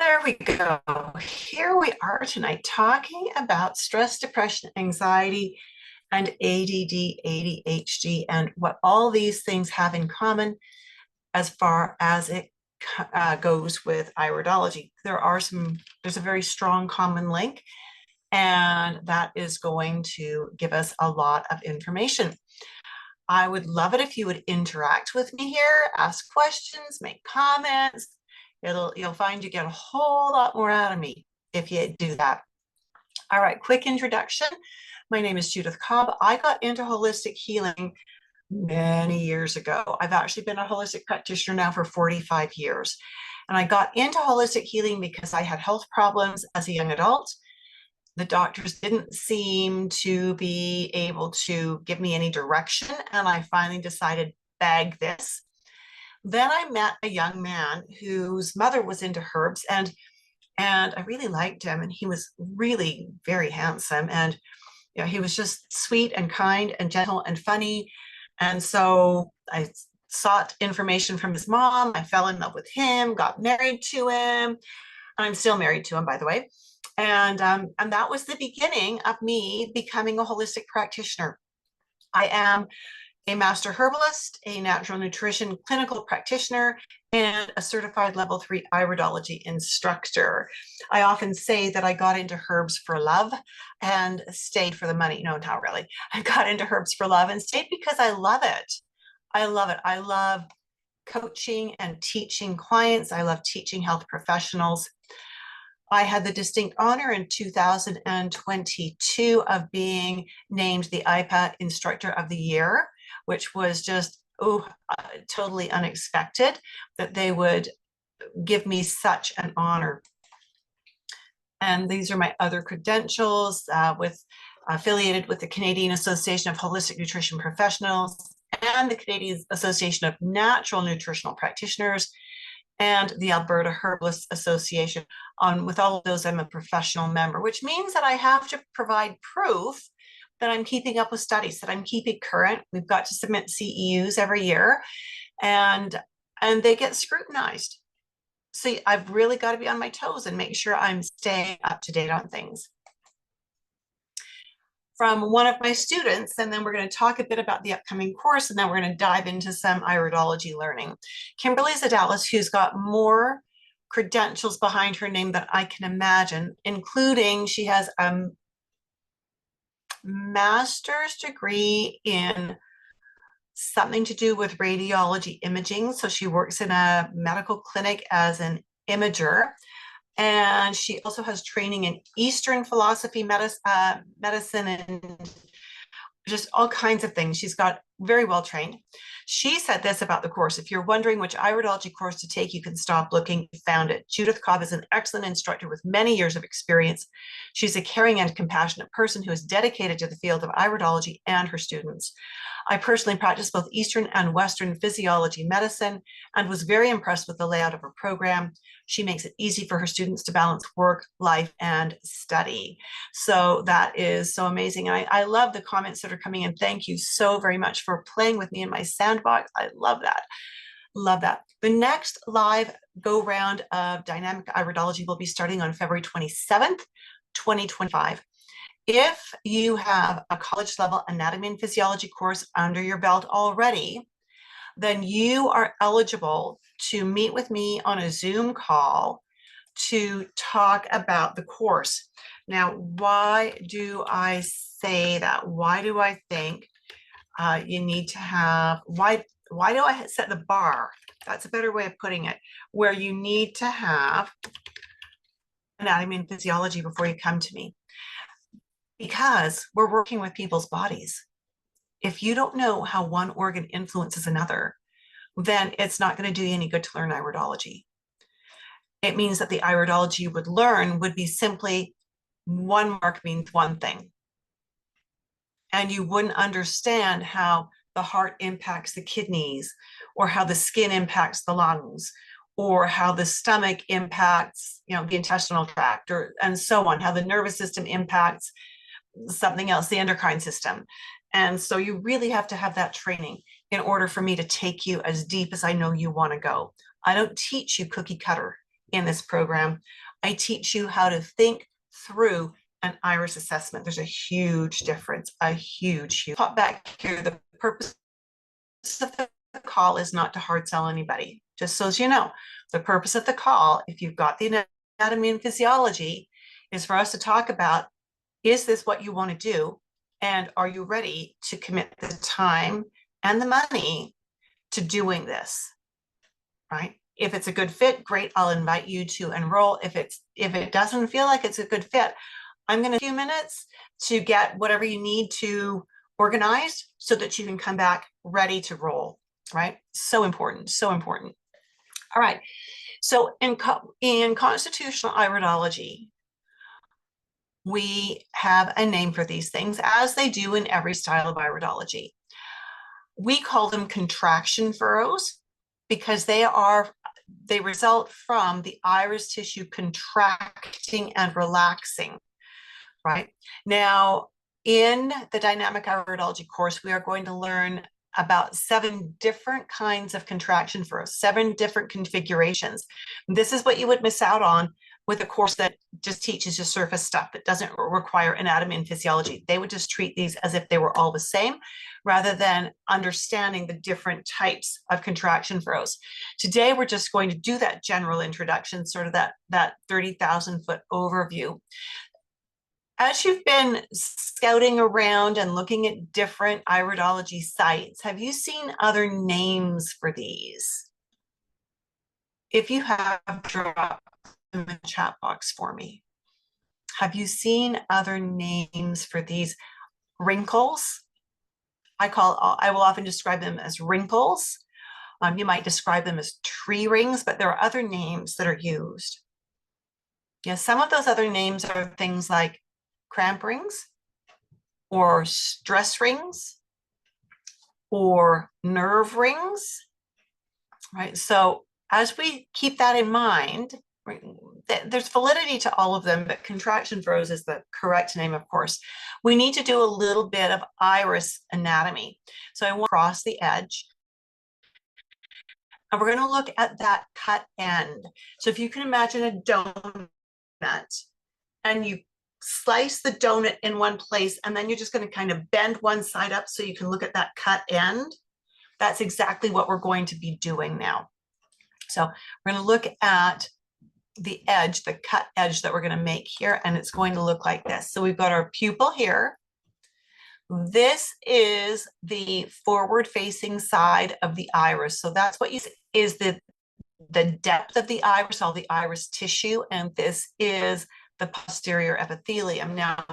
There we go. Here we are tonight talking about stress, depression, anxiety, and ADD, ADHD, and what all these things have in common as far as it goes with iridology. There's a very strong common link, and that is going to give us a lot of information. I would love it if you would interact with me here, ask questions, make comments. You'll find you get a whole lot more out of me if you do that. All right, quick introduction. My name is Judith Cobb. I got into holistic healing many years ago. I've actually been a holistic practitioner now for 45 years. And I got into holistic healing because I had health problems as a young adult. The doctors didn't seem to be able to give me any direction. And I finally decided, bag this. Then I met a young man whose mother was into herbs, and I really liked him, and he was really very handsome, and he was just sweet and kind and gentle and funny. And so I sought information from his mom. I fell in love with him, got married to him, and I'm still married to him, by the way. And that was the beginning of me becoming a holistic practitioner. I am a master herbalist, a natural nutrition clinical practitioner, and a certified level 3 iridology instructor. I often say that I got into herbs for love and stayed for the money. No, not really. I got into herbs for love and stayed because I love it. I love it. I love coaching and teaching clients. I love teaching health professionals. I had the distinct honor in 2022 of being named the IPA Instructor of the Year, which was just totally unexpected that they would give me such an honor. And these are my other credentials affiliated with the Canadian Association of Holistic Nutrition Professionals and the Canadian Association of Natural Nutritional Practitioners and the Alberta Herbalist Association. With all of those, I'm a professional member, which means that I have to provide proof that I'm keeping up with studies, that I'm keeping current. We've got to submit CEUs every year, and they get scrutinized. So I've really got to be on my toes and make sure I'm staying up to date on things. From one of my students, and then we're going to talk a bit about the upcoming course, and then we're going to dive into some iridology learning. Kimberly Zadalis, who's got more credentials behind her name than I can imagine, including she has a master's degree in something to do with radiology imaging. So she works in a medical clinic as an imager. And she also has training in Eastern philosophy, medicine, and just all kinds of things. She's got very well trained. She said this about the course: if you're wondering which iridology course to take, you can stop looking. You found it. Judith Cobb is an excellent instructor with many years of experience. She's a caring and compassionate person who is dedicated to the field of iridology and her students. I personally practice both Eastern and Western physiology medicine and was very impressed with the layout of her program. She makes it easy for her students to balance work, life, and study. So that is so amazing. I love the comments that are coming in. Thank you so very much for playing with me in my sandbox. I love that. Love that. The next live go round of dynamic iridology will be starting on February 27th, 2025. If you have a college level anatomy and physiology course under your belt already, then you are eligible to meet with me on a Zoom call to talk about the course. Now, why do I say that? Why do I think you need to have, why do I set the bar? That's a better way of putting it, where you need to have anatomy and physiology before you come to me. Because we're working with people's bodies. If you don't know how one organ influences another, then it's not going to do you any good to learn iridology. It means that the iridology you would learn would be simply one mark means one thing. And you wouldn't understand how the heart impacts the kidneys, or how the skin impacts the lungs, or how the stomach impacts, the intestinal tract, and so on, how the nervous system impacts something else, the endocrine system. And so you really have to have that training in order for me to take you as deep as I know you want to go. I don't teach you cookie cutter. in this program, I teach you how to think through an iris assessment. There's a huge difference, a huge. Pop back here. The purpose of the call is not to hard sell anybody. Just so as you know, the purpose of the call, if you've got the anatomy and physiology, is for us to talk about, is this what you want to do? And are you ready to commit the time and the money to doing this, right? If it's a good fit, great, I'll invite you to enroll. If it doesn't feel like it's a good fit, I'm going to few minutes to get whatever you need to organized so that you can come back ready to roll, right? So important, so important. All right. So in constitutional iridology, we have a name for these things, as they do in every style of iridology. We call them contraction furrows because they result from the iris tissue contracting and relaxing, right? Now, in the dynamic iridology course, we are going to learn about 7 different kinds of contraction furrows, 7 different configurations. This is what you would miss out on with a course that just teaches you surface stuff that doesn't require anatomy and physiology. They would just treat these as if they were all the same, rather than understanding the different types of contraction furrows. Today, we're just going to do that general introduction, sort of that 30,000-foot overview. As you've been scouting around and looking at different iridology sites, have you seen other names for these? If you have, drop them in the chat box for me. Have you seen other names for these wrinkles? I will often describe them as wrinkles. You might describe them as tree rings, but there are other names that are used. Yeah, some of those other names are things like cramp rings or stress rings or nerve rings, right? So as we keep that in mind, right, there's validity to all of them, but contraction furrows is the correct name, of course. We need to do a little bit of iris anatomy. So I want to cross the edge. And we're going to look at that cut end. So if you can imagine a donut and you slice the donut in one place, and then you're just going to kind of bend one side up so you can look at that cut end. That's exactly what we're going to be doing now. So we're going to look at the edge, the cut edge that we're going to make here, and it's going to look like this. So we've got our pupil here. This is the forward-facing side of the iris. So that's what you see is the depth of the iris, all the iris tissue, and this is the posterior epithelium. Now,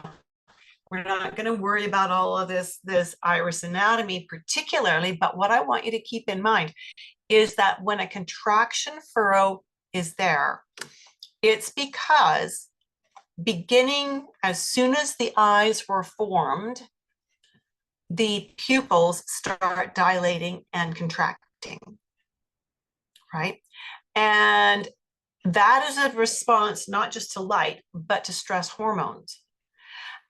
we're not going to worry about all of this iris anatomy particularly, but what I want you to keep in mind is that when a contraction furrow is there, it's because beginning as soon as the eyes were formed, the pupils start dilating and contracting, right? And that is a response not just to light, but to stress hormones.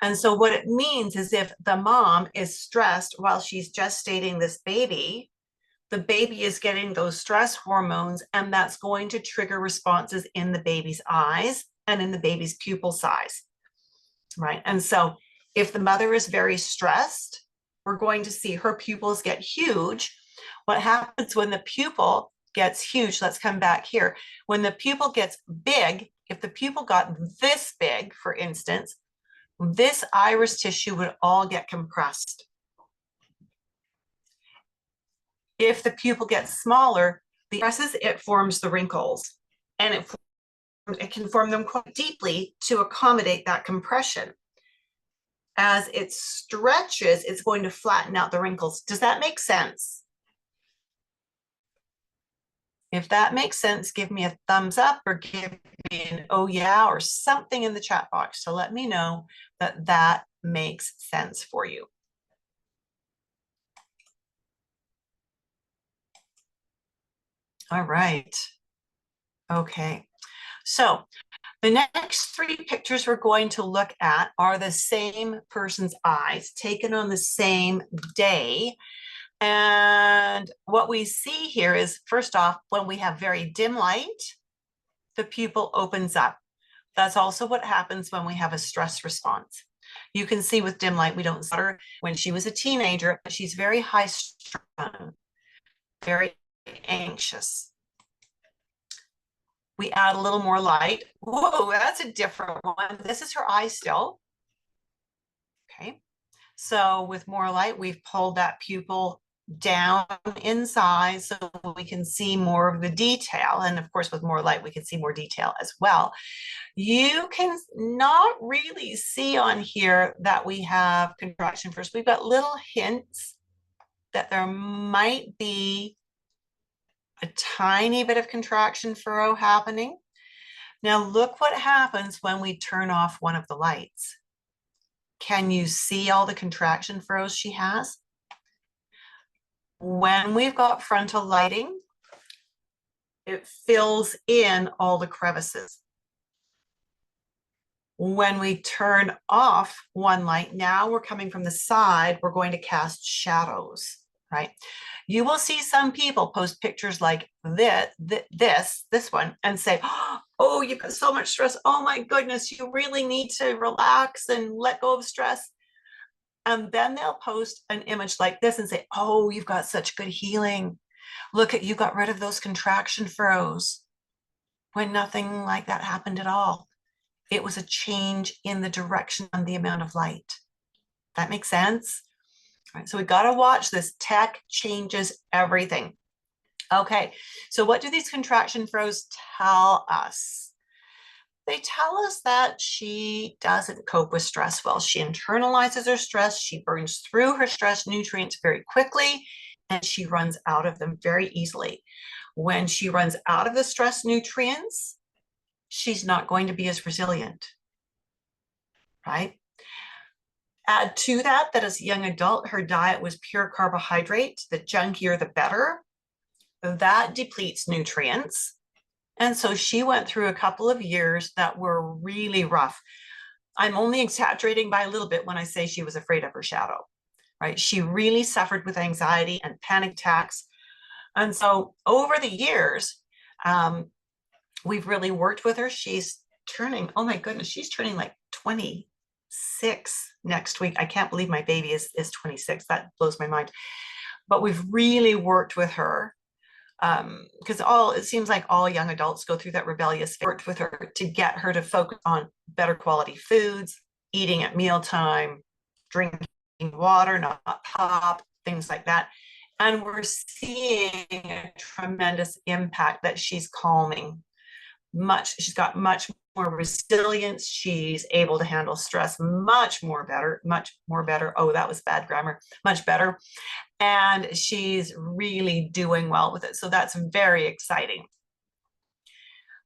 And so what it means is if the mom is stressed while she's gestating this baby, the baby is getting those stress hormones, and that's going to trigger responses in the baby's eyes and in the baby's pupil size, right? And so if the mother is very stressed, we're going to see her pupils get huge. What happens when the pupil gets huge? Let's come back here. When the pupil gets big, if the pupil got this big, for instance, this iris tissue would all get compressed. If the pupil gets smaller, it forms the wrinkles, and it can form them quite deeply to accommodate that compression. As it stretches, it's going to flatten out the wrinkles. Does that make sense? If that makes sense, give me a thumbs up or give me an oh yeah or something in the chat box to let me know that that makes sense for you. All right. Okay. So the next 3 pictures we're going to look at are the same person's eyes taken on the same day. And what we see here is, first off, when we have very dim light, the pupil opens up. That's also what happens when we have a stress response. You can see with dim light, we don't see her when she was a teenager, but she's very high strung, very anxious. We add a little more light. Whoa, that's a different one. This is her eye still. Okay. So with more light, we've pulled that pupil down in size so we can see more of the detail. And of course, with more light, we can see more detail as well. You can not really see on here that we have contraction first. We've got little hints that there might be a tiny bit of contraction furrow happening. Now look what happens when we turn off one of the lights. Can you see all the contraction furrows she has? When we've got frontal lighting, it fills in all the crevices. When we turn off one light, now we're coming from the side, we're going to cast shadows, right? You will see some people post pictures like this one, and say, oh, you've got so much stress. Oh my goodness, you really need to relax and let go of stress. And then they'll post an image like this and say, oh, you've got such good healing. Look at, you got rid of those contraction furrows, when nothing like that happened at all. It was a change in the direction and the amount of light. That makes sense? All right, so we got to watch this. Tech changes everything. Okay, so what do these contraction furrows tell us? They tell us that she doesn't cope with stress well. She internalizes her stress, she burns through her stress nutrients very quickly, and she runs out of them very easily. When she runs out of the stress nutrients, she's not going to be as resilient, right? Add to that as a young adult, her diet was pure carbohydrate. The junkier, the better. That depletes nutrients. And so she went through a couple of years that were really rough. I'm only exaggerating by a little bit when I say she was afraid of her shadow, right? She really suffered with anxiety and panic attacks. And so over the years, we've really worked with her. She's turning, oh my goodness, she's turning like 26 next week. I can't believe my baby is 26. That blows my mind. But we've really worked with her, because it seems like all young adults go through that rebellious phase. Worked with her to get her to focus on better quality foods, eating at mealtime, drinking water, not pop, things like that. And we're seeing a tremendous impact that she's calming. She's got much more resilience. She's able to handle stress much more better. Oh, that was bad grammar. Much better. And she's really doing well with it. So that's very exciting.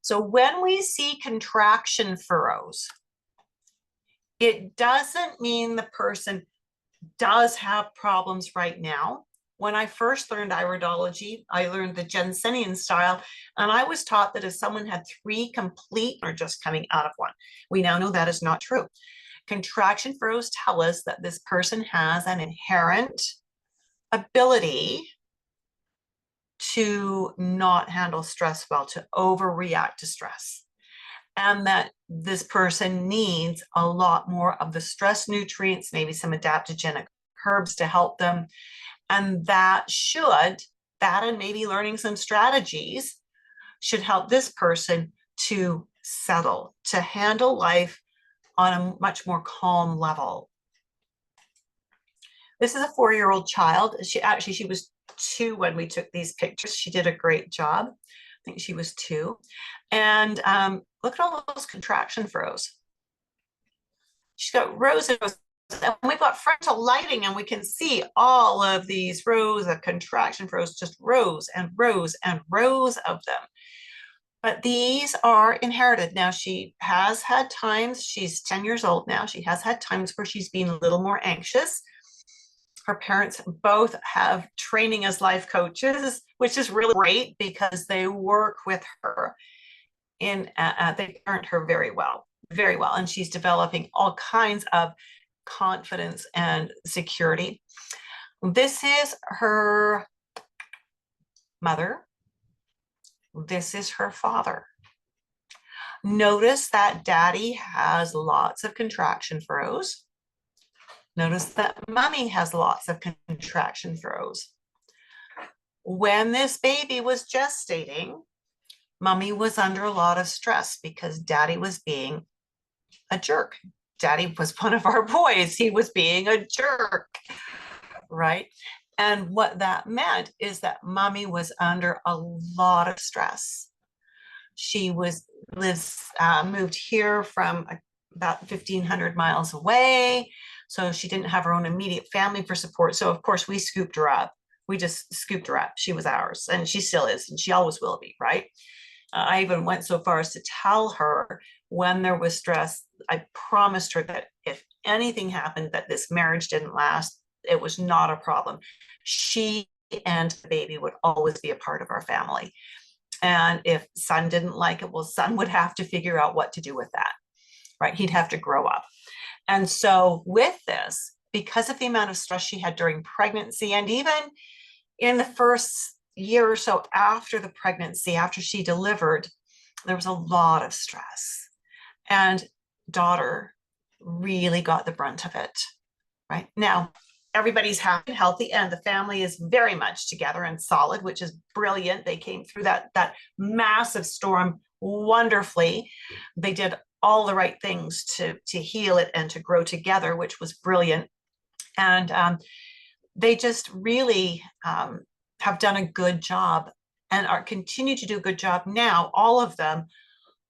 So when we see contraction furrows, it doesn't mean the person does have problems right now. When I first learned iridology, I learned the Jensenian style, and I was taught that if someone had 3 complete or just coming out of one. We now know that is not true. Contraction furrows tell us that this person has an inherent ability to not handle stress well, to overreact to stress, and that this person needs a lot more of the stress nutrients, maybe some adaptogenic herbs to help them. And that and maybe learning some strategies should help this person to settle, to handle life on a much more calm level. This is a 4-year-old child. She was 2 when we took these pictures. She did a great job. I think she was 2. And look at all those contraction furrows. She's got rows and rows. And we've got frontal lighting, and we can see all of these rows of contraction furrows, just rows and rows and rows of them. But these are inherited. Now, she has had times, she's 10 years old now, she has had times where she's been a little more anxious. Her parents both have training as life coaches, which is really great because they work with her they parent her very well, and she's developing all kinds of confidence and security. This is her mother. This is her father. Notice that daddy has lots of contraction throws. Notice that mommy has lots of contraction throws. When this baby was gestating, mommy was under a lot of stress because daddy was being a jerk. Daddy was one of our boys. He was being a jerk, right? And what that meant is that mommy was under a lot of stress. She moved here from about 1,500 miles away. So she didn't have her own immediate family for support. So of course we scooped her up. We just scooped her up. She was ours, and she still is, and she always will be, right? I even went so far as to tell her when there was stress, I promised her that if anything happened, that this marriage didn't last, it was not a problem. She and the baby would always be a part of our family. And if son didn't like it, well, son would have to figure out what to do with that, right? He'd have to grow up. And so with this, because of the amount of stress she had during pregnancy, and even in the first year or so after the pregnancy, after she delivered, there was a lot of stress. And daughter really got the brunt of it, right? Now, everybody's happy and healthy, and the family is very much together and solid, which is brilliant. They came through that massive storm wonderfully. They did all the right things to heal it and to grow together, which was brilliant. And they just really have done a good job and are continue to do a good job now, all of them,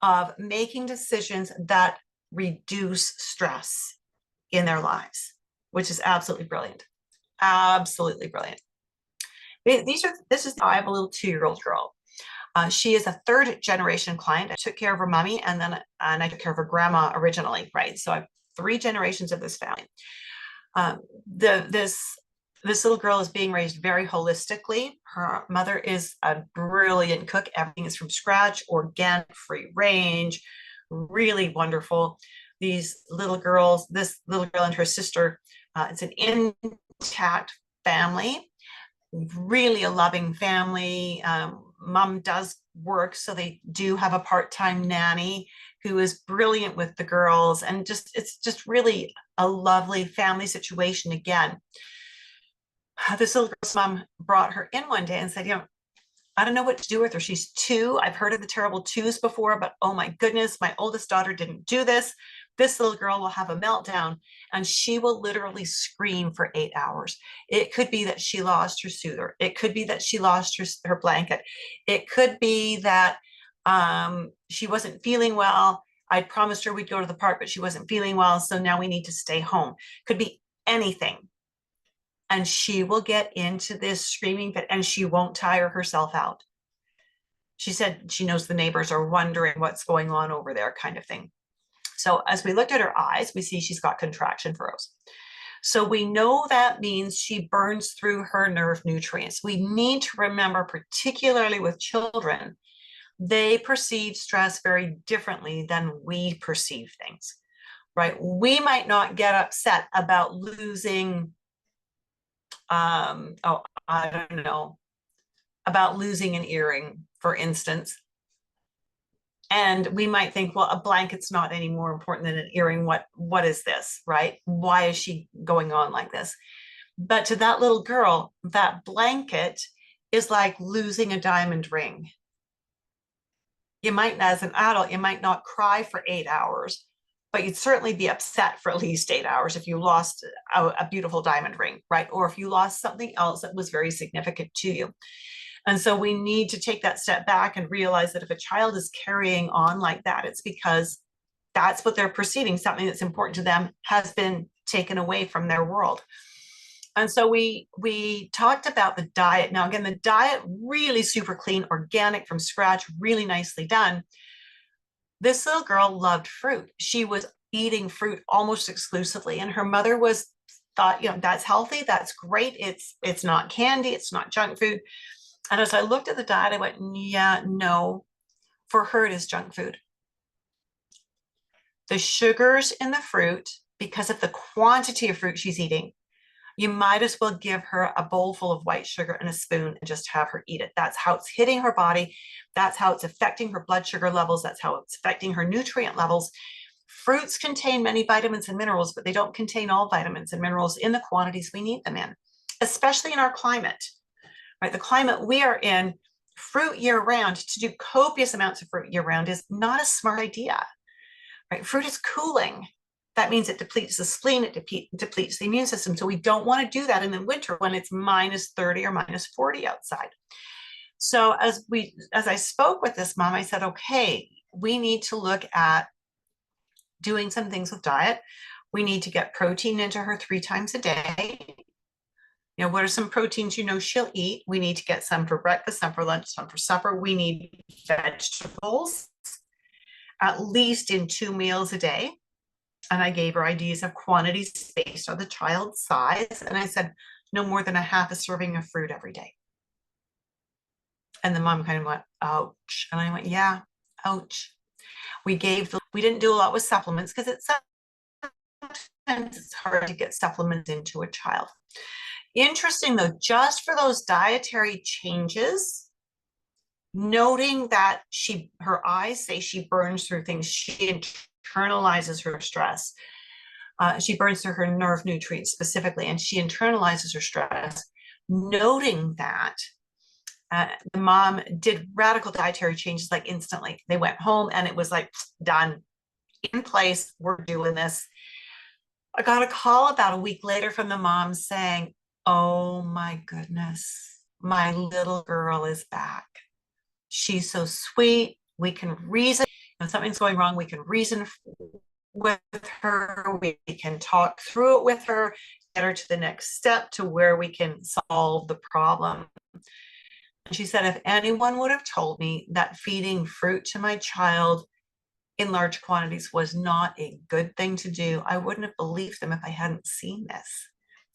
of making decisions that reduce stress in their lives, which is absolutely brilliant. Absolutely brilliant. I have a little 2-year-old girl. She is a 3rd-generation client. I took care of her mommy, and I took care of her grandma originally, right? So I have 3 generations of this family. This little girl is being raised very holistically. Her mother is a brilliant cook. Everything is from scratch, organic, free range, really wonderful. This little girl and her sister, it's an intact family, really a loving family. Mom does work, so they do have a part-time nanny who is brilliant with the girls, and it's just really a lovely family situation again. This little girl's mom brought her in one day and said, I don't know what to do with her. She's 2. I've heard of the terrible 2s before, but oh my goodness, my oldest daughter didn't do this. This little girl will have a meltdown, and she will literally scream for 8 hours. It could be that she lost her soother. It could be that she lost her blanket. It could be that she wasn't feeling well. I promised her we'd go to the park, but she wasn't feeling well, so now we need to stay home. Could be anything. And she will get into this screaming fit, and she won't tire herself out. She said she knows the neighbors are wondering what's going on over there, kind of thing. So as we looked at her eyes, we see she's got contraction furrows. So we know that means she burns through her nerve nutrients. We need to remember, particularly with children, they perceive stress very differently than we perceive things, right? We might not get upset about losing I don't know, about losing an earring, for instance. And we might think, well, a blanket's not any more important than an earring. What is this, right? Why is she going on like this? But to that little girl, that blanket is like losing a diamond ring. As an adult, you might not cry for 8 hours, but you'd certainly be upset for at least 8 hours if you lost a beautiful diamond ring, right? Or if you lost something else that was very significant to you. And so we need to take that step back and realize that if a child is carrying on like that, it's because that's what they're perceiving. Something that's important to them has been taken away from their world. And so we talked about the diet. Now, again, the diet, really super clean, organic from scratch, really nicely done. This little girl loved fruit. She was eating fruit almost exclusively, and her mother thought, that's healthy, that's great. It's not candy, it's not junk food. And as I looked at the diet, I went, yeah, no, for her it is junk food. The sugars in the fruit, because of the quantity of fruit she's eating, you might as well give her a bowl full of white sugar and a spoon and just have her eat it. That's how it's hitting her body. That's how it's affecting her blood sugar levels. That's how it's affecting her nutrient levels. Fruits contain many vitamins and minerals, but they don't contain all vitamins and minerals in the quantities we need them in, especially in our climate, right? The climate we are in, fruit year round, to do copious amounts of fruit year round is not a smart idea, right? Fruit is cooling. That means it depletes the spleen, it depletes the immune system. So we don't want to do that in the winter when it's minus 30 or minus 40 outside. So as I spoke with this mom, I said, okay, we need to look at doing some things with diet. We need to get protein into her 3 times a day. You know, what are some proteins you know she'll eat? We need to get some for breakfast, some for lunch, some for supper. We need vegetables, at least in 2 meals a day. And I gave her ideas of quantities based on the child's size. And I said, no more than a half a serving of fruit every day. And the mom kind of went, ouch. And I went, yeah, ouch. We didn't do a lot with supplements because sometimes it's hard to get supplements into a child. Interesting though, just for those dietary changes, noting that her eyes say she burns through things, she internalizes her stress. She burns through her nerve nutrients specifically, and she internalizes her stress. Noting that, the mom did radical dietary changes like instantly. They went home and it was like, done, in place, we're doing this. I got a call about a week later from the mom saying, oh my goodness, my little girl is back. She's so sweet. We can reason. If something's going wrong, we can reason with her. We can talk through it with her, get her to the next step to where we can solve the problem. And she said, if anyone would have told me that feeding fruit to my child in large quantities was not a good thing to do, I wouldn't have believed them if I hadn't seen this.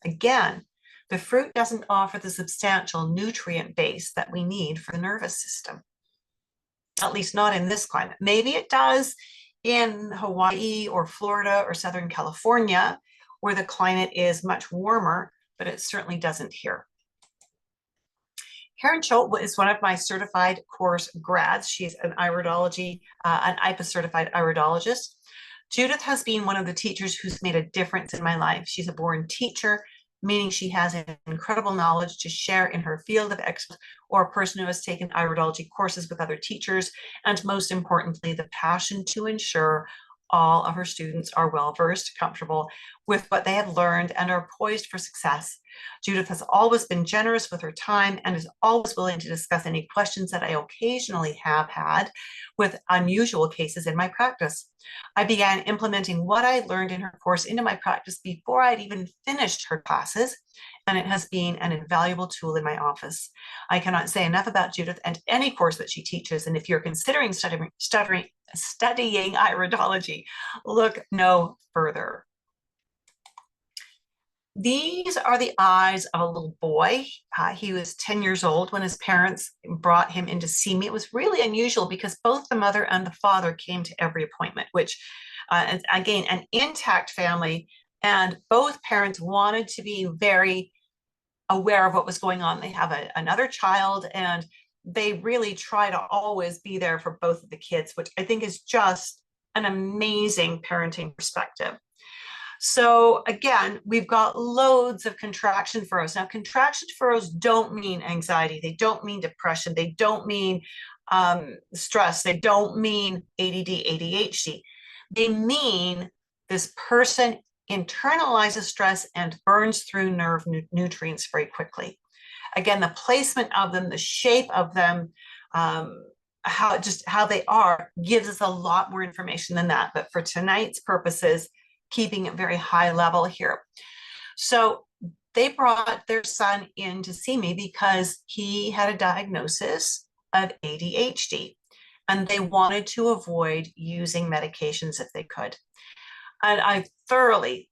Again, the fruit doesn't offer the substantial nutrient base that we need for the nervous system, at least not in this climate. Maybe it does in Hawaii or Florida or Southern California, where the climate is much warmer, but it certainly doesn't here. Karen Choate is one of my certified course grads. She's an iridology, an IPA certified iridologist. Judith has been one of the teachers who's made a difference in my life. She's a born teacher, meaning she has incredible knowledge to share in her field of expertise, or a person who has taken iridology courses with other teachers, and most importantly, the passion to ensure all of her students are well-versed, comfortable with what they have learned, and are poised for success. Judith has always been generous with her time and is always willing to discuss any questions that I occasionally have had with unusual cases in my practice. I began implementing what I learned in her course into my practice before I'd even finished her classes, and it has been an invaluable tool in my office. I cannot say enough about Judith and any course that she teaches, and if you're considering studying iridology, look no further. These are the eyes of a little boy. He was 10 years old when his parents brought him in to see me. It was really unusual because both the mother and the father came to every appointment, which, again, an intact family, and both parents wanted to be very aware of what was going on. They have another child, and they really try to always be there for both of the kids, which I think is just an amazing parenting perspective. So again, we've got loads of contraction furrows. Now, contraction furrows don't mean anxiety. They don't mean depression. They don't mean stress. They don't mean ADD, ADHD. They mean this person internalizes stress and burns through nerve nutrients very quickly. Again, the placement of them, the shape of them, how they are gives us a lot more information than that. But for tonight's purposes, keeping it very high level here. So they brought their son in to see me because he had a diagnosis of ADHD, and they wanted to avoid using medications if they could. And I thoroughly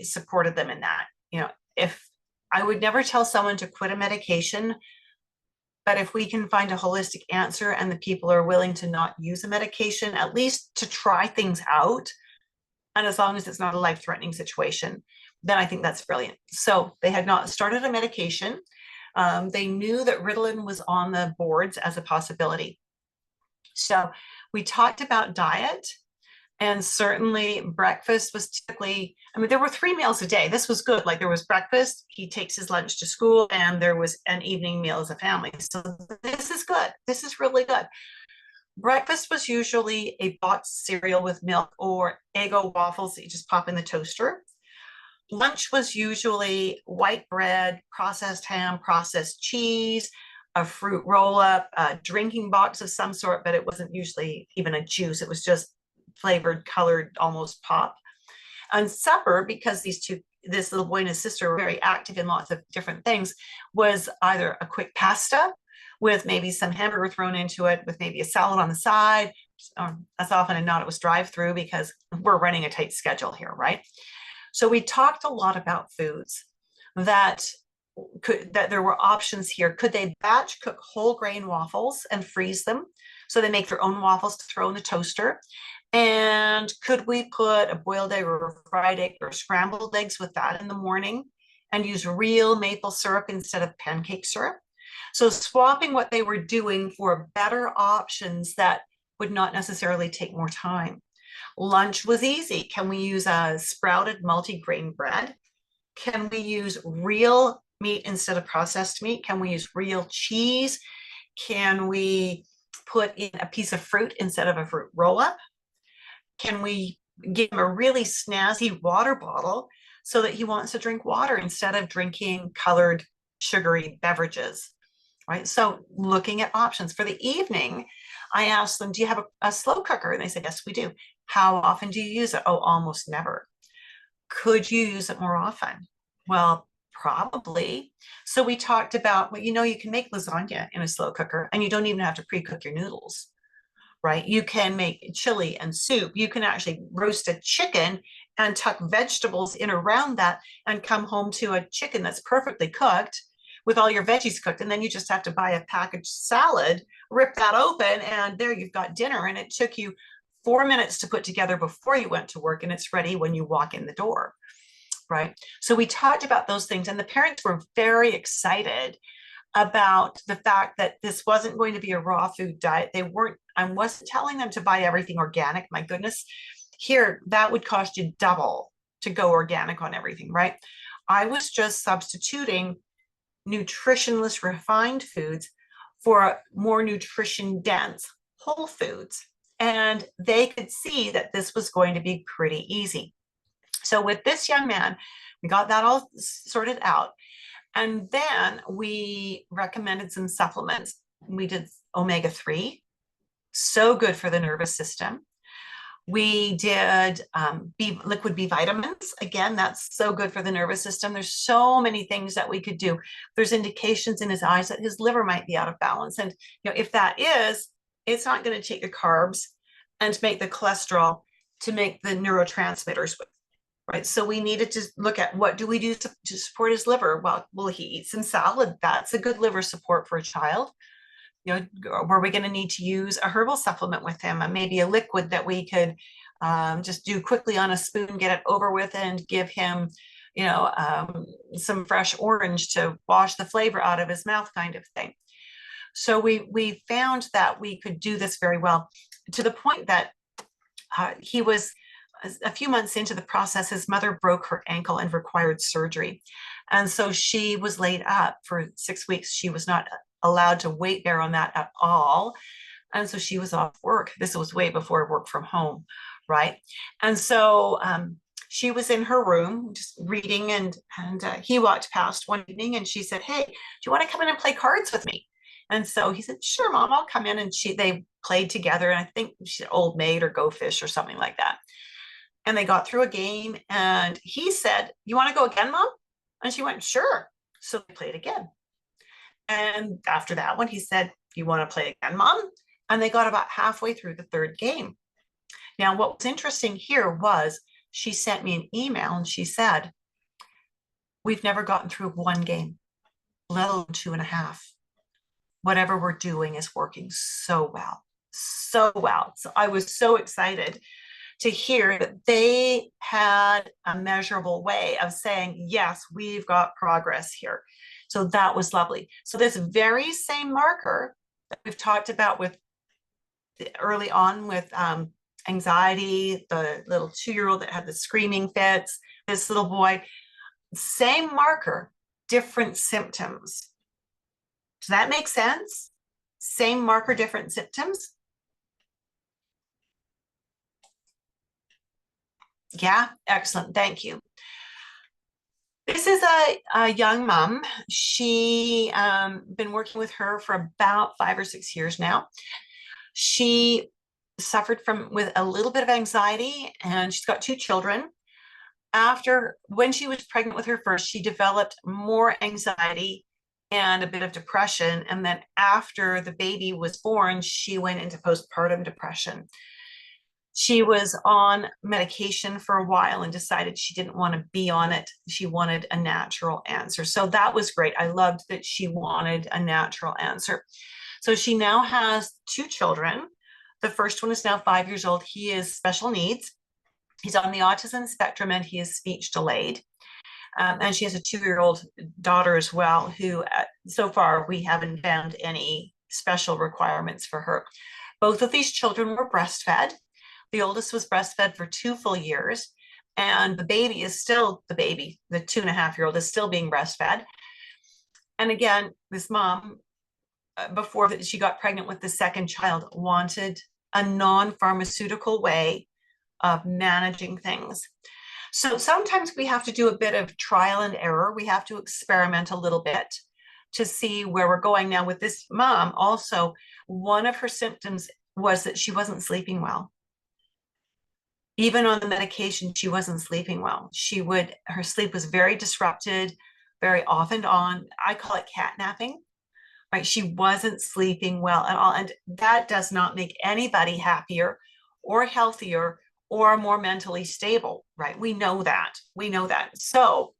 supported them in that. You know, if I would never tell someone to quit a medication, but if we can find a holistic answer and the people are willing to not use a medication, at least to try things out, and as long as it's not a life-threatening situation, then I think that's brilliant. So they had not started a medication. They knew that Ritalin was on the boards as a possibility. So we talked about diet, and certainly breakfast was typically, I mean, there were 3 meals a day. This was good. Like there was breakfast, he takes his lunch to school, and there was an evening meal as a family. So this is good. This is really good. Breakfast was usually a boxed cereal with milk or Eggo waffles that you just pop in the toaster. Lunch was usually white bread, processed ham, processed cheese, a fruit roll up, a drinking box of some sort, but it wasn't usually even a juice. It was just flavored, colored, almost pop. And supper, because this little boy and his sister were very active in lots of different things, was either a quick pasta with maybe some hamburger thrown into it, with maybe a salad on the side. As often as not, it was drive through because we're running a tight schedule here, right? So we talked a lot about foods that there were options here. Could they batch cook whole grain waffles and freeze them so they make their own waffles to throw in the toaster? And could we put a boiled egg or a fried egg or scrambled eggs with that in the morning and use real maple syrup instead of pancake syrup? So swapping what they were doing for better options that would not necessarily take more time. Lunch was easy. Can we use a sprouted multi-grain bread? Can we use real meat instead of processed meat? Can we use real cheese? Can we put in a piece of fruit instead of a fruit roll-up? Can we give him a really snazzy water bottle so that he wants to drink water instead of drinking colored sugary beverages, right? So looking at options. For the evening, I asked them, do you have a slow cooker? And they said, yes, we do. How often do you use it? Oh, almost never. Could you use it more often? Well, probably. So we talked about, well, you can make lasagna in a slow cooker and you don't even have to pre-cook your noodles, right? You can make chili and soup. You can actually roast a chicken and tuck vegetables in around that and come home to a chicken that's perfectly cooked with all your veggies cooked. And then you just have to buy a packaged salad, rip that open, and there you've got dinner. And it took you 4 minutes to put together before you went to work, and it's ready when you walk in the door, right? So we talked about those things, and the parents were very excited about the fact that this wasn't going to be a raw food diet. I wasn't telling them to buy everything organic. My goodness, here, that would cost you double to go organic on everything, right? I was just substituting nutritionless refined foods for more nutrition dense whole foods. And they could see that this was going to be pretty easy. So with this young man, we got that all sorted out. And then we recommended some supplements. We did omega-3, so good for the nervous system. We did liquid B vitamins. Again, that's so good for the nervous system. There's so many things that we could do. There's indications in his eyes that his liver might be out of balance. And if that is, it's not going to take the carbs and to make the cholesterol to make the neurotransmitters, right? So we needed to look at what do we do to support his liver? Well, will he eat some salad? That's a good liver support for a child. Were we going to need to use a herbal supplement with him, and maybe a liquid that we could just do quickly on a spoon, get it over with, and give him, some fresh orange to wash the flavor out of his mouth, kind of thing. So we found that we could do this very well, to the point that he was a few months into the process. His mother broke her ankle and required surgery, and so she was laid up for 6 weeks. She was not allowed to weight bear on that at all. And so she was off work. This was way before work from home, right? And so she was in her room just reading, and he walked past one evening, and she said, hey, do you want to come in and play cards with me? And so he said, sure, Mom, I'll come in. And they played together, and I think she's Old Maid or Go Fish or something like that. And they got through a game, and he said, you want to go again, Mom? And she went, sure. So they played again. And after that one, he said, you want to play again, Mom? And they got about halfway through the third game. Now, what was interesting here was she sent me an email, and she said, we've never gotten through one game, let alone 2.5. Whatever we're doing is working so well, so well. So I was so excited to hear that they had a measurable way of saying, yes, we've got progress here. So that was lovely. So this very same marker that we've talked about with early on with anxiety, the little 2-year-old that had the screaming fits, this little boy, same marker, different symptoms. Does that make sense? Same marker, different symptoms? Yeah, excellent. Thank you. This is a young mom. She been working with her for about 5 or 6 years now. She suffered from with a little bit of anxiety, and she's got 2 children. When she was pregnant with her first, she developed more anxiety and a bit of depression. And then after the baby was born, she went into postpartum depression. She was on medication for a while and decided she didn't want to be on it. She wanted a natural answer. So that was great. I loved that she wanted a natural answer. So she now has 2 children. The first one is now 5 years old. He is special needs. He's on the autism spectrum and he is speech delayed. And she has a 2-year-old daughter as well, who so far we haven't found any special requirements for her. Both of these children were breastfed. The oldest was breastfed for 2 full years, and the baby is still the baby. The 2.5-year-old is still being breastfed. And again, this mom, before she got pregnant with the second child, wanted a non-pharmaceutical way of managing things. So sometimes we have to do a bit of trial and error. We have to experiment a little bit to see where we're going. Now, with this mom, also, one of her symptoms was that she wasn't sleeping well. Even on the medication, she wasn't sleeping well. Her sleep was very disrupted, very off and on. I call it catnapping, right? She wasn't sleeping well at all. And that does not make anybody happier or healthier or more mentally stable, right? We know that. So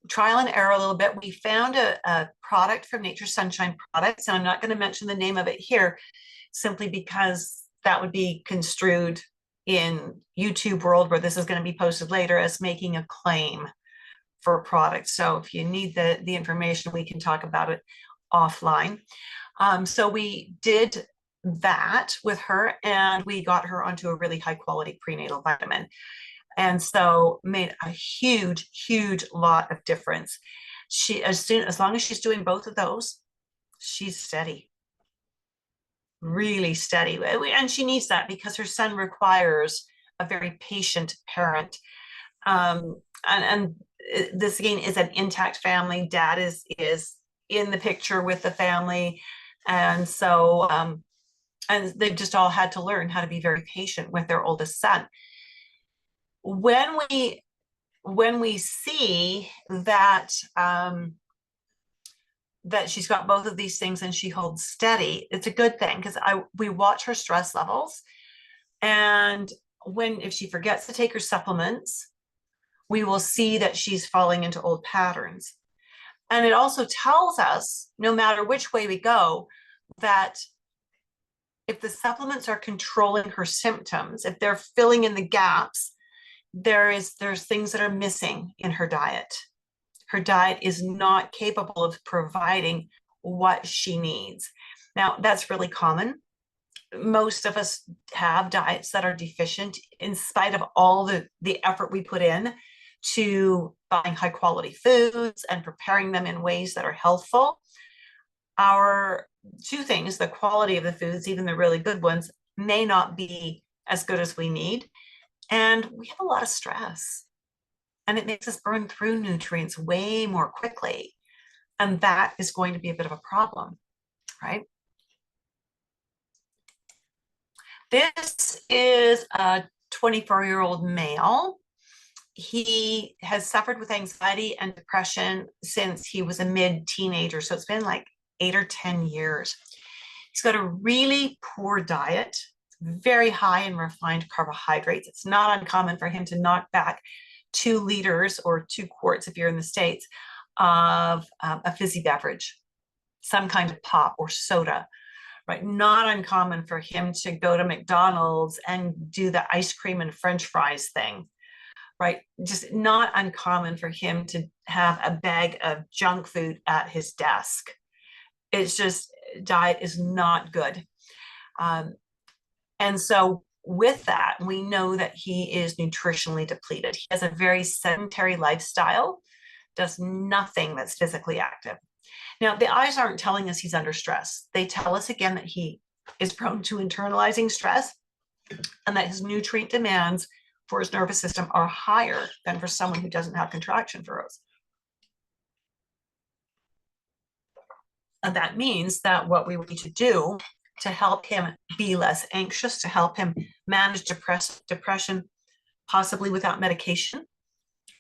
trial and error a little bit. We found a product from Nature Sunshine Products, and I'm not going to mention the name of it here simply because that would be construed in YouTube world, where this is going to be posted later, as making a claim for a product. So if you need the information, we can talk about it offline. So we did that with her, and we got her onto a really high quality prenatal vitamin, and so made a huge lot of difference. As long as she's doing both of those, she's steady, really steady. And she needs that because her son requires a very patient parent. And this again is an intact family. Dad is in the picture with the family, and so and they've just all had to learn how to be very patient with their oldest son. When we see that that she's got both of these things and she holds steady, it's a good thing, because we watch her stress levels, and if she forgets to take her supplements, we will see that she's falling into old patterns. And it also tells us, no matter which way we go, that if the supplements are controlling her symptoms, if they're filling in the gaps, there's things that are missing in her diet. Her diet is not capable of providing what she needs. Now, that's really common. Most of us have diets that are deficient, in spite of all the effort we put in to buying high quality foods and preparing them in ways that are healthful. Our 2 things, the quality of the foods, even the really good ones, may not be as good as we need. And we have a lot of stress, and it makes us burn through nutrients way more quickly. And that is going to be a bit of a problem, right? This is a 24-year-old male. He has suffered with anxiety and depression since he was a mid-teenager. So it's been like 8 or 10 years. He's got a really poor diet, very high in refined carbohydrates. It's not uncommon for him to knock back 2 liters or 2 quarts, if you're in the States, of a fizzy beverage, some kind of pop or soda, right? Not uncommon for him to go to McDonald's and do the ice cream and French fries thing, right? Just not uncommon for him to have a bag of junk food at his desk. It's just, diet is not good. And so with that, we know that he is nutritionally depleted. He has a very sedentary lifestyle, does nothing that's physically active. Now, the eyes aren't telling us he's under stress. They tell us again that he is prone to internalizing stress and that his nutrient demands for his nervous system are higher than for someone who doesn't have contraction furrows. And that means that what we need to do to help him be less anxious, to help him manage depression, possibly without medication,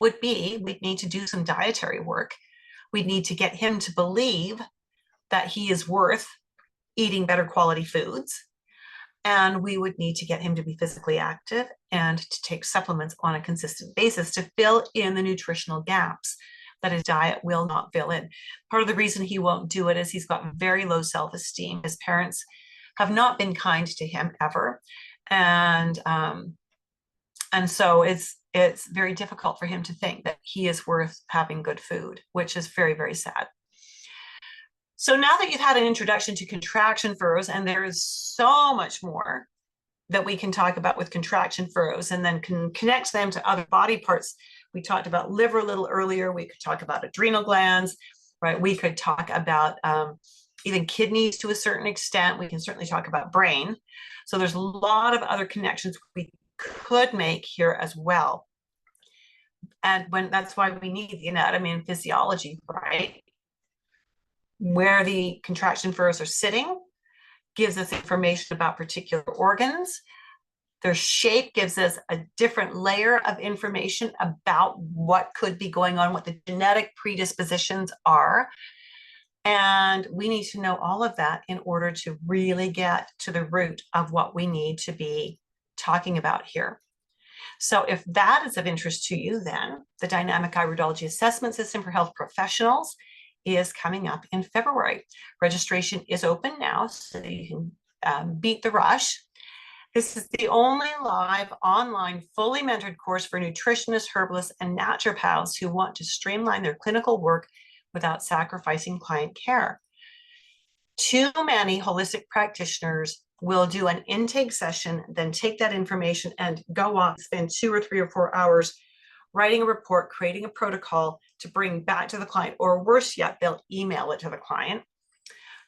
would be we'd need to do some dietary work. We'd need to get him to believe that he is worth eating better quality foods. And we would need to get him to be physically active and to take supplements on a consistent basis to fill in the nutritional gaps that his diet will not fill in. Part of the reason he won't do it is he's got very low self-esteem. His parents have not been kind to him ever. And so it's very difficult for him to think that he is worth having good food, which is very, very sad. So now that you've had an introduction to contraction furrows, and there is so much more that we can talk about with contraction furrows, and then can connect them to other body parts. We talked about liver a little earlier. We could talk about adrenal glands, right? We could talk about even kidneys to a certain extent. We can certainly talk about brain. So there's a lot of other connections we could make here as well. And that's why we need the anatomy and physiology, right? Where the contraction furrows are sitting gives us information about particular organs. Their shape gives us a different layer of information about what could be going on, what the genetic predispositions are. And we need to know all of that in order to really get to the root of what we need to be talking about here. So if that is of interest to you, then the Dynamic Iridology Assessment System for Health Professionals is coming up in February. Registration is open now, so you can beat the rush. This is the only live, online, fully mentored course for nutritionists, herbalists, and naturopaths who want to streamline their clinical work without sacrificing client care. Too many holistic practitioners will do an intake session, then take that information and go on, spend 2 or 3 or 4 hours writing a report, creating a protocol to bring back to the client, or worse yet, they'll email it to the client,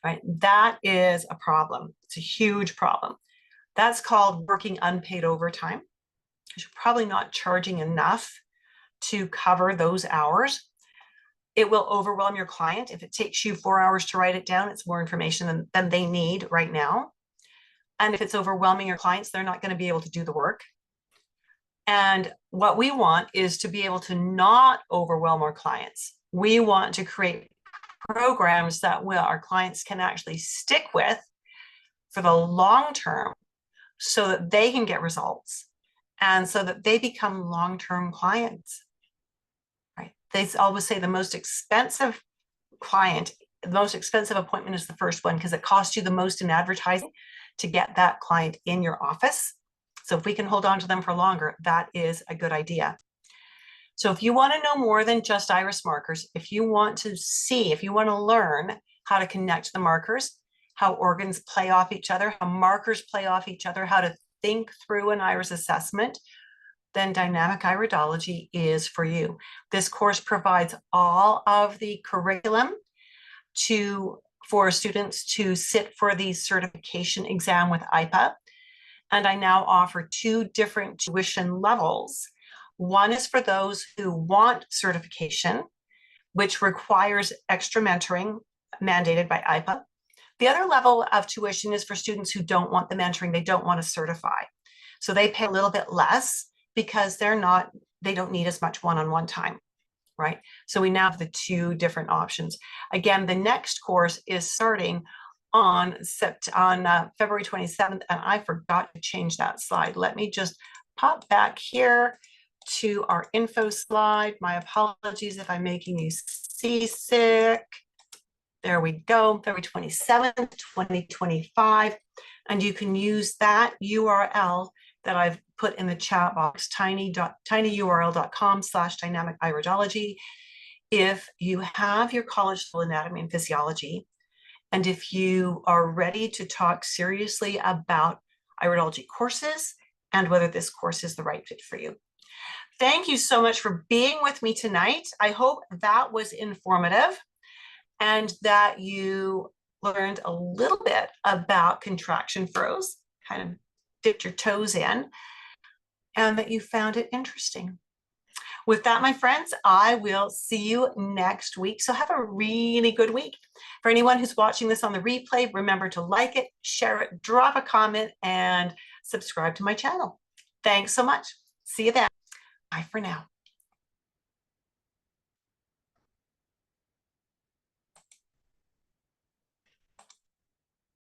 right? That is a problem. It's a huge problem. That's called working unpaid overtime, because you're probably not charging enough to cover those hours. It will overwhelm your client. If it takes you 4 hours to write it down, it's more information than they need right now. And if it's overwhelming your clients, they're not going to be able to do the work. And what we want is to be able to not overwhelm our clients. We want to create programs that our clients can actually stick with for the long term so that they can get results and so that they become long-term clients, right? They always say the most expensive client, the most expensive appointment is the first one because it costs you the most in advertising to get that client in your office. So if we can hold on to them for longer, that is a good idea. So if you want to know more than just iris markers, if you want to learn how to connect the markers, how organs play off each other, how markers play off each other, how to think through an iris assessment, then Dynamic Iridology is for you. This course provides all of the curriculum for students to sit for the certification exam with IPA. And I now offer 2 different tuition levels. One is for those who want certification, which requires extra mentoring mandated by IPA. The other level of tuition is for students who don't want the mentoring, they don't want to certify. So they pay a little bit less because they don't need as much one-on-one time, right? So we now have the 2 different options. Again, the next course is starting on February 27th, and I forgot to change that slide. Let me just pop back here to our info slide. My apologies if I'm making you seasick. There we go, February 27th, 2025. And you can use that URL that I've put in the chat box, tinyurl.com/dynamic iridology. If you have your college level anatomy and physiology, and if you are ready to talk seriously about iridology courses and whether this course is the right fit for you. Thank you so much for being with me tonight. I hope that was informative and that you learned a little bit about contraction froze, kind of dipped your toes in, and that you found it interesting. With that, my friends, I will see you next week. So have a really good week. For anyone who's watching this on the replay, remember to like it, share it, drop a comment, and subscribe to my channel. Thanks so much. See you then. Bye for now.